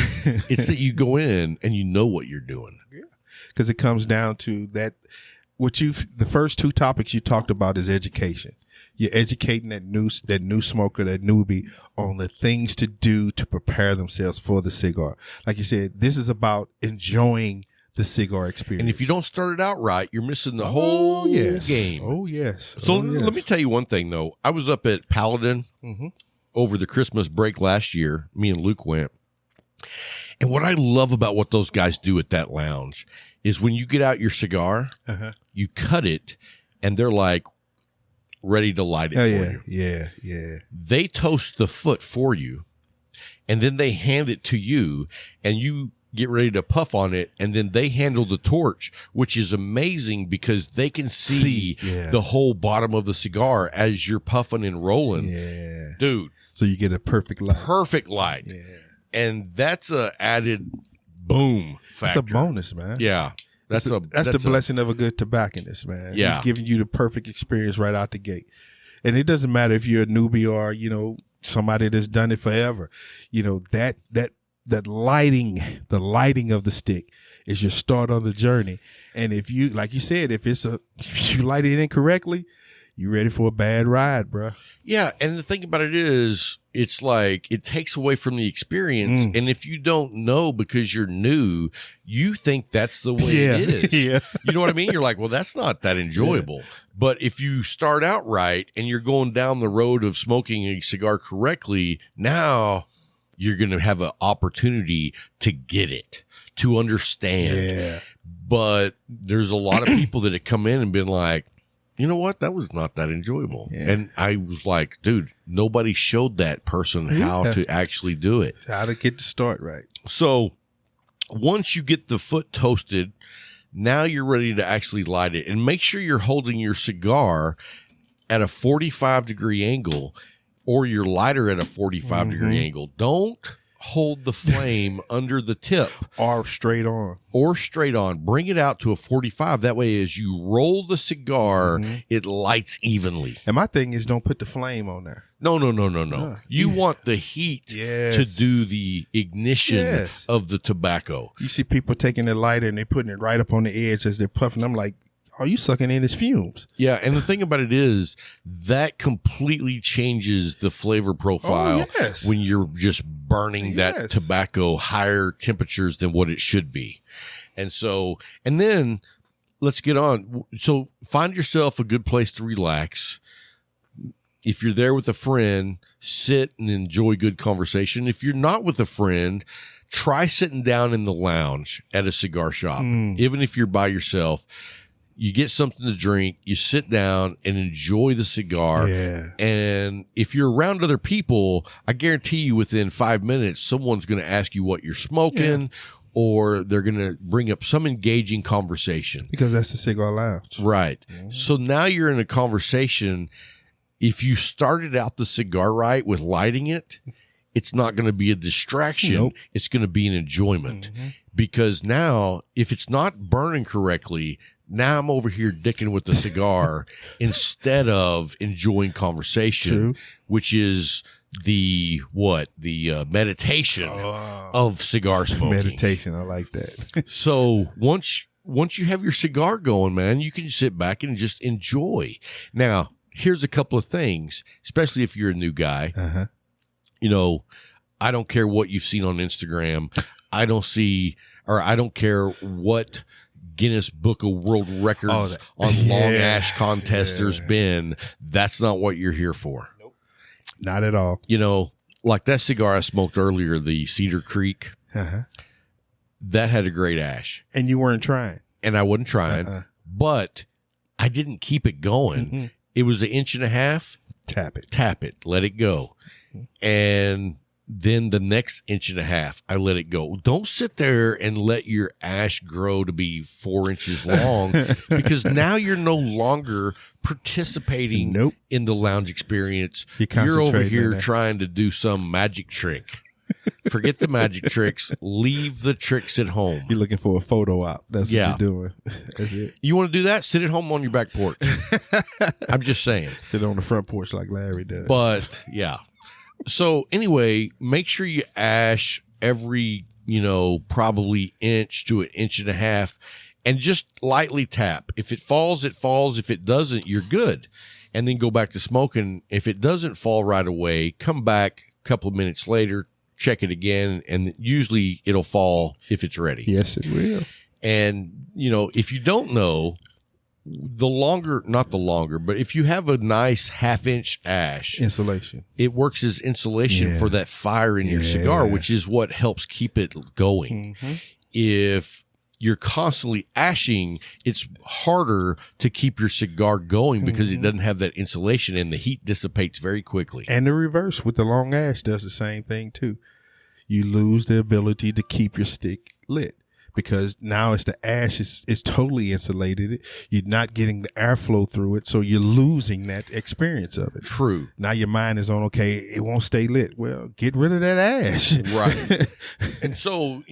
It's that you go in and you know what you're doing. Yeah. Because it comes down to that. The first two topics you talked about is education. You're educating that new smoker, that newbie, on the things to do to prepare themselves for the cigar. Like you said, this is about enjoying the cigar experience. And if you don't start it out right, you're missing the whole game. Oh, yes. So let me tell you one thing, though. I was up at Paladin over the Christmas break last year. Me and Luke went. And what I love about what those guys do at that lounge is when you get out your cigar, you cut it, and they're like, ready to light it for you. Yeah. They toast the foot for you, and then they hand it to you, and you get ready to puff on it, and then they handle the torch, which is amazing because they can see the whole bottom of the cigar as you're puffing and rolling. Yeah. Dude. So you get a perfect light. Perfect light. Yeah. And that's a added boom factor. That's a bonus, man. Yeah. That's the blessing of a good tobacconist, man. Yeah. He's giving you the perfect experience right out the gate. And it doesn't matter if you're a newbie or, somebody that's done it forever. That lighting, the lighting of the stick is your start on the journey. And if you, like you said, if you light it incorrectly, you're ready for a bad ride, bro. Yeah. And the thing about it is, it's like it takes away from the experience. And if you don't know because you're new, you think that's the way it is. Yeah. You know what I mean? You're like, well, that's not that enjoyable. Yeah. But if you start out right and you're going down the road of smoking a cigar correctly, now you're going to have an opportunity to get it, to understand. Yeah. But there's a lot of people that have come in and been like, you know what? That was not that enjoyable. Yeah. And I was like, dude, nobody showed that person how to actually do it. How to get the start right. So once you get the foot toasted, now you're ready to actually light it. And make sure you're holding your cigar at a 45-degree angle or your lighter at a 45-degree angle. Don't hold the flame under the tip. Or straight on. Bring it out to a 45. That way, as you roll the cigar, it lights evenly. And my thing is, don't put the flame on there. No. You want the heat to do the ignition of the tobacco. You see people taking the lighter and they're putting it right up on the edge as they're puffing. I'm like, are you sucking in his fumes? Yeah, and the thing about it is that completely changes the flavor profile when you're just burning that tobacco higher temperatures than what it should be. And then let's get on. So find yourself a good place to relax. If you're there with a friend, sit and enjoy good conversation. If you're not with a friend, try sitting down in the lounge at a cigar shop. Even if you're by yourself, you get something to drink, you sit down and enjoy the cigar. Yeah. And if you're around other people, I guarantee you within 5 minutes, someone's going to ask you what you're smoking, or they're going to bring up some engaging conversation. Because that's the cigar lounge. Right. So now you're in a conversation. If you started out the cigar right with lighting it, it's not going to be a distraction. Nope. It's going to be an enjoyment. Because now, if it's not burning correctly, now I'm over here dicking with the cigar instead of enjoying conversation, True. which is the meditation of cigar smoking. Meditation. I like that. So once you have your cigar going, man, you can sit back and just enjoy. Now, here's a couple of things, especially if you're a new guy. You know, I don't care what you've seen on Instagram. I don't care what Guinness Book of World Records on long ash contest there's been. That's not what you're here for. Nope. Not at all. You know, like that cigar I smoked earlier, the Cedar Creek, that had a great ash. And you weren't trying. And I wasn't trying, but I didn't keep it going. It was 1.5 inches. Tap it, let it go. And then the next 1.5 inches, I let it go. Don't sit there and let your ash grow to be 4 inches long because now you're no longer participating in the lounge experience. You're over here trying to do some magic trick. Forget the magic tricks. Leave the tricks at home. You're looking for a photo op. That's what you're doing. That's it. You want to do that? Sit at home on your back porch. I'm just saying. Sit on the front porch like Larry does. But, yeah. So, anyway, make sure you ash every, probably 1 to 1.5 inches and just lightly tap. If it falls, it falls. If it doesn't, you're good. And then go back to smoking. If it doesn't fall right away, come back a couple of minutes later, check it again, and usually it'll fall if it's ready. Yes, it will. And, if you don't know, not the longer, but if you have a nice 1/2 inch ash, insulation, it works as insulation for that fire in your cigar, which is what helps keep it going. If you're constantly ashing, it's harder to keep your cigar going because it doesn't have that insulation and the heat dissipates very quickly. And the reverse with the long ash does the same thing too. You lose the ability to keep your stick lit because now it's the ash is totally insulated. You're not getting the airflow through it, so you're losing that experience of it. True. Now your mind is on, okay, it won't stay lit. Well, get rid of that ash. Right. And so,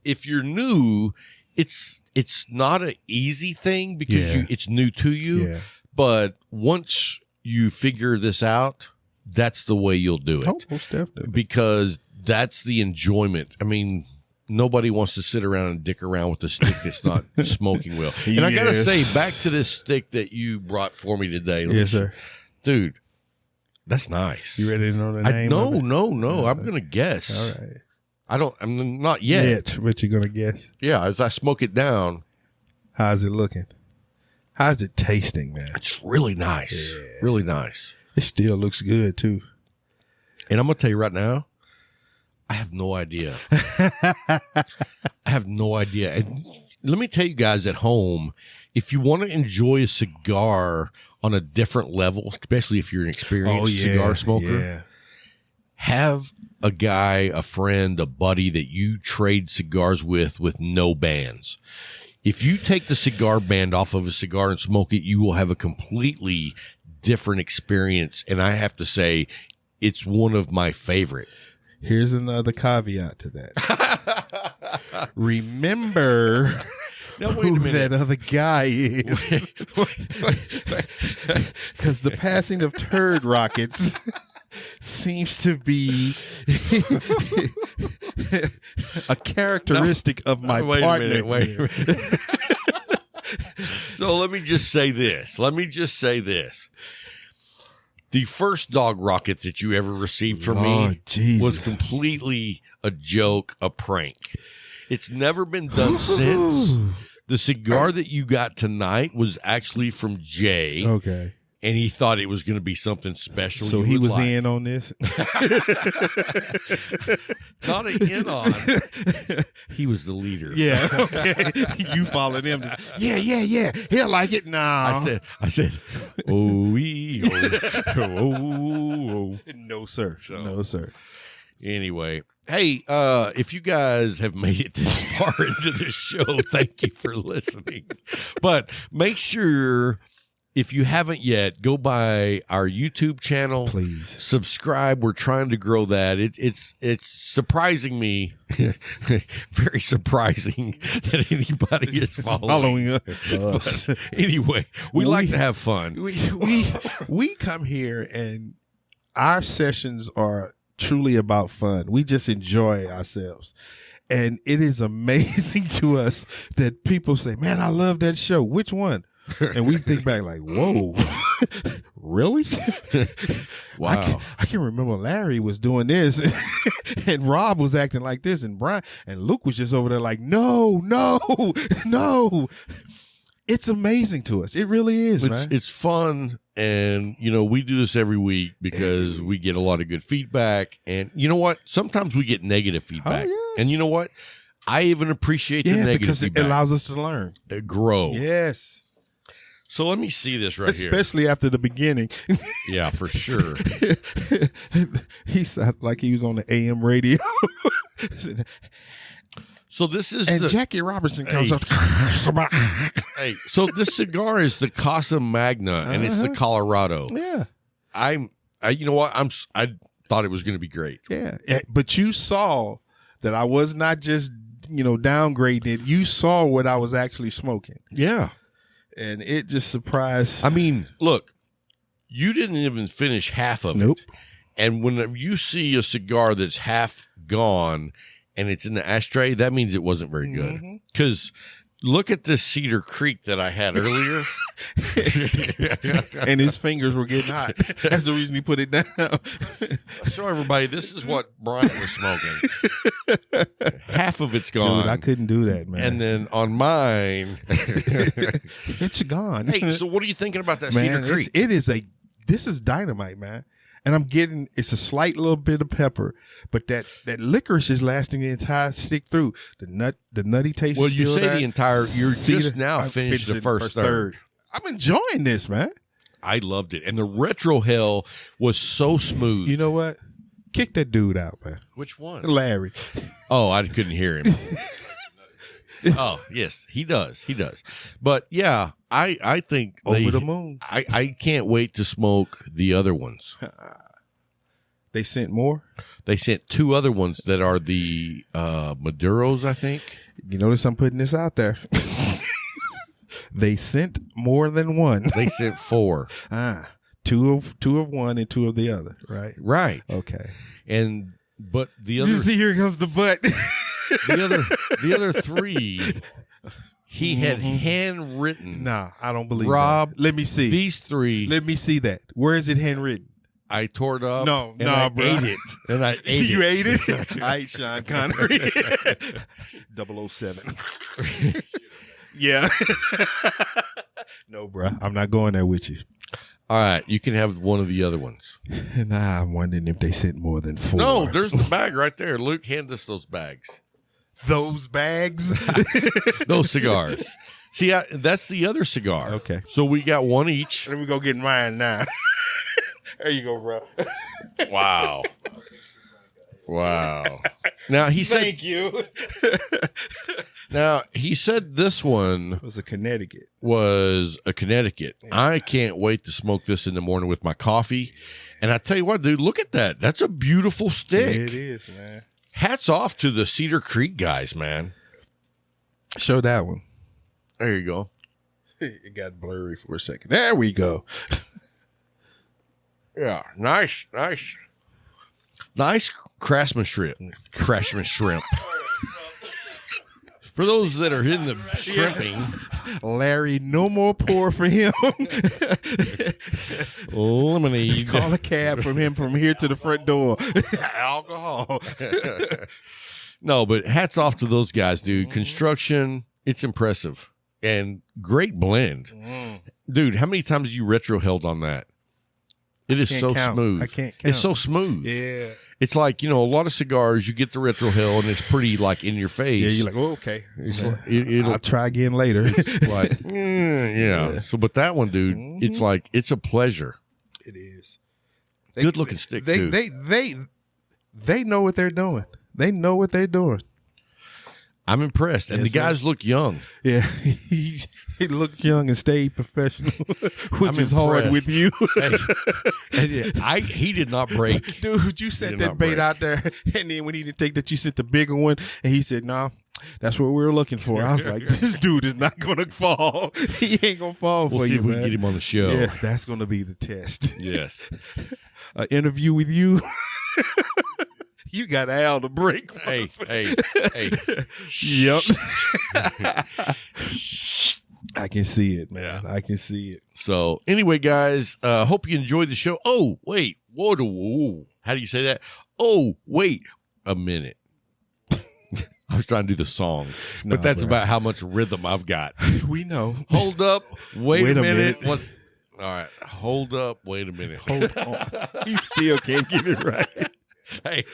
if you're new, it's not an easy thing because it's new to you. Yeah. But once you figure this out, that's the way you'll do it. Oh, most definitely. Because that's the enjoyment. I mean, nobody wants to sit around and dick around with a stick that's not smoking well. And I got to say, back to this stick that you brought for me today. Yes, sir. Dude, that's nice. You ready to know the name? No. I'm going to guess. All right. I'm not yet. But you're going to guess. Yeah, as I smoke it down. How's it looking? How's it tasting, man? It's really nice. Yeah. Really nice. It still looks good, too. And I'm going to tell you right now, I have no idea. I have no idea. And let me tell you guys at home, if you want to enjoy a cigar on a different level, especially if you're an experienced cigar smoker, have a guy, a friend, a buddy that you trade cigars with no bands. If you take the cigar band off of a cigar and smoke it, you will have a completely different experience. And I have to say, it's one of my favorite. Here's another caveat to that. Remember who that other guy is. Because the passing of turd rockets seems to be a characteristic of my partner. Wait a minute. So let me just say this. The first dog rocket that you ever received from me was completely a joke, a prank. It's never been done since. The cigar that you got tonight was actually from Jay. Okay. And he thought it was going to be something special. So he was in on this? Not an in on. He was the leader. Yeah, okay. You followed him. Yeah. He'll like it now. I said, oh. No, sir. No, sir. Anyway, Hey, if you guys have made it this far into the show, thank you for listening. But make sure, if you haven't yet, go by our YouTube channel. Please subscribe. We're trying to grow that. It's surprising me, very surprising that anybody is following us. But anyway, we like to have fun. We come here and our sessions are truly about fun. We just enjoy ourselves. And it is amazing to us that people say, man, I love that show. Which one? And we think back like, whoa, really? Wow. I can remember Larry was doing this and Rob was acting like this and Bryant and Luke was just over there like, no. It's amazing to us. It really is, man. It's fun. And, we do this every week because we get a lot of good feedback. And you know what? Sometimes we get negative feedback. Oh, yes. And you know what? I even appreciate the negative because feedback. it allows us to learn. Grow. Yes. So let me see this here. Especially after the beginning. Yeah, for sure. He sounded like he was on the AM radio. So this is Jackie Robinson comes up. Hey, so this cigar is the Casa Magna, and it's the Colorado. Yeah. You know what? I thought it was going to be great. Yeah. But you saw that I was not just, downgrading it. You saw what I was actually smoking. Yeah. And it just surprised. I mean, look, you didn't even finish half of Nope. it. And when you see a cigar that's half gone and it's in the ashtray, that means it wasn't very good. Because look at this Cedar Creek that I had earlier. And his fingers were getting hot. That's the reason he put it down. Show everybody, this is what Bryant was smoking. Half of it's gone. Dude, I couldn't do that, man. And then on mine, it's gone. Hey, so what are you thinking about that Cedar Creek? This is dynamite, man. And it's a slight little bit of pepper, but that licorice is lasting the entire stick through. The nutty taste. Well, is you still say there. the entire. You're just now I finished the first third. I'm enjoying this, man. I loved it, and the retro hell was so smooth. You know what? Kick that dude out, man. Which one? Larry. Oh, I couldn't hear him. Oh, yes, he does. But yeah, I think over the moon. I can't wait to smoke the other ones. They sent more? They sent two other ones that are the Maduros, I think. You notice I'm putting this out there. They sent more than one. They sent 4. Two of one and 2 of the other, right? Right. Okay. But the other, you see, here comes the butt. the other 3, he had handwritten. Nah, I don't believe Rob, that. Let me see. These 3. Let me see that. Where is it handwritten? I tore it up. No, I bro. ate it. And I ate you it. ate it? I ate Sean Connery. 007. Yeah. No, bro. I'm not going there with you. All right. You can have one of the other ones. Nah, I'm wondering if they sent more than 4. No, there's the bag right there. Luke, hand us those bags. Those bags? Those cigars. See, that's the other cigar. Okay. So we got one each. Let me go get mine now. There you go, bro. Wow. Now he said, Thank you. Now he said this one It was a Connecticut. Yeah. I can't wait to smoke this in the morning with my coffee. And I tell you what, dude, look at that. That's a beautiful stick. It is, man. Hats off to the Cedar Creek guys, man. Show that one. There you go. It got blurry for a second. There we go. Yeah, nice craftsmanship. For those that are in the shrimping, Larry, no more pour for him. lemonade. Call a cab from him from here to the front door. Alcohol. No, but hats off to those guys, dude. Construction, it's impressive. And great blend. Dude, how many times have you retro held on that? It is so smooth. I can't count. It's so smooth. Yeah. It's like, a lot of cigars, you get the retro hell and it's pretty like in your face. Yeah, you're like, oh, okay. It's like, I'll try again later. like, yeah. So, but that one, dude, it's like, it's a pleasure. It is. Good looking stick, they, too. They know what they're doing. They know what they're doing. I'm impressed. And Yes, the guys look young. Yeah, he looked young and stayed professional, which I'm is hard impressed. with you. He did not break. Dude, you set did that not bait break. out there, and then when he didn't take that, you sent the bigger one, and he said, "No, that's what we were looking for." I was like, "This dude is not gonna fall. He ain't gonna fall We'll for see you, if we man." can get him on the show. Yeah, that's gonna be the test. Yes. An interview with you. You got Al to break. Hey. Yep. I can see it, man. Yeah. I can see it. So anyway, guys, hope you enjoyed the show. Oh, wait. Whoa. How do you say that? Oh, wait a minute. I was trying to do the song, but that's bro. about how much rhythm I've got. We know. Hold up. Wait a minute. minute. All right. Hold up. Wait a minute. Hold on. He still can't get it right. Hey!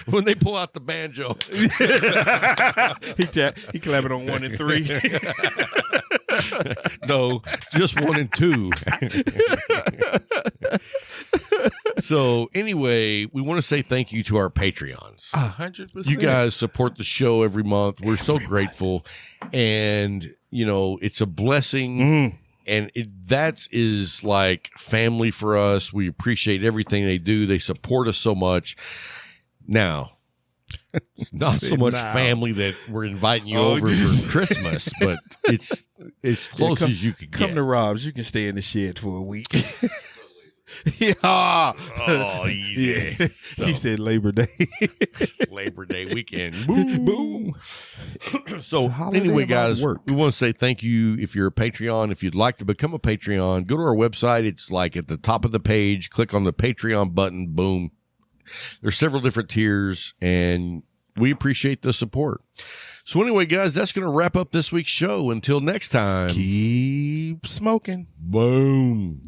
When they pull out the banjo, He clapping on 1 and 3. no, just 1 and 2. So anyway, we want to say thank you to our Patreons. 100%. You guys support the show every month. We're so grateful, and it's a blessing. And that is like family for us. We appreciate everything they do. They support us so much. Now, it's not so much family that we're inviting you over for Christmas, but it's as close as you can get. Come to Rob's. You can stay in the shed for a week. Yeah. Oh, easy. Yeah. So, He said Labor Day. Labor Day weekend. Boom. Boom. So holiday anyway, about guys, work. we want to say thank you if you're a Patreon. If you'd like to become a Patreon, go to our website. It's like at the top of the page. Click on the Patreon button. Boom. There's several different tiers, and we appreciate the support. So anyway, guys, that's going to wrap up this week's show. Until next time. Keep smoking. Boom.